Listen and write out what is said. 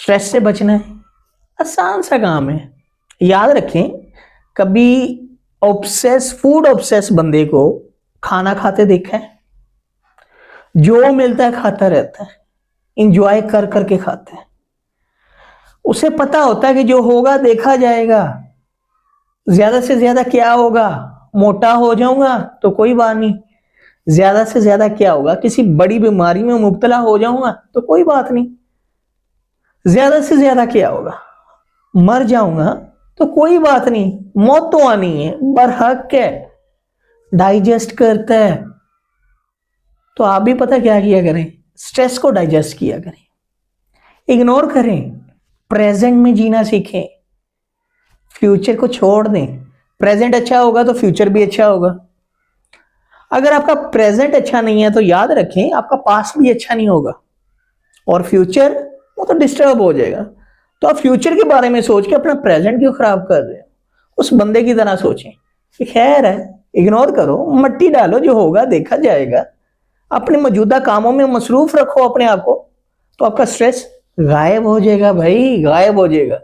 Stress से बचना है, आसान सा काम है। याद रखें, कभी फूड ऑब्सेस बंदे को खाना खाते देखा है? जो मिलता है खाता रहता है, इंजॉय कर करके खाता है। उसे पता होता है कि जो होगा देखा जाएगा, ज्यादा से ज्यादा क्या होगा, मोटा हो जाऊंगा तो कोई बात नहीं, ज्यादा से ज्यादा क्या होगा, किसी बड़ी बीमारी में मुब्तला हो जाऊंगा तो कोई बात नहीं, ज्यादा से ज्यादा क्या होगा, मर जाऊंगा तो कोई बात नहीं, मौत तो आनी है, बरहक है, डाइजेस्ट करता है। तो आप भी पता क्या किया करें, स्ट्रेस को डाइजेस्ट किया करें, इग्नोर करें, प्रेजेंट में जीना सीखें, फ्यूचर को छोड़ दें। प्रेजेंट अच्छा होगा तो फ्यूचर भी अच्छा होगा। अगर आपका प्रेजेंट अच्छा नहीं है तो याद रखें आपका पास्ट भी अच्छा नहीं होगा, और फ्यूचर वो तो डिस्टर्ब हो जाएगा। तो आप फ्यूचर के बारे में सोच के अपना प्रेजेंट क्यों खराब कर रहे हो? उस बंदे की तरह सोचें कि खैर है, इग्नोर करो, मट्टी डालो, जो होगा देखा जाएगा। अपने मौजूदा कामों में मसरूफ रखो अपने आप को, तो आपका स्ट्रेस गायब हो जाएगा भाई, गायब हो जाएगा।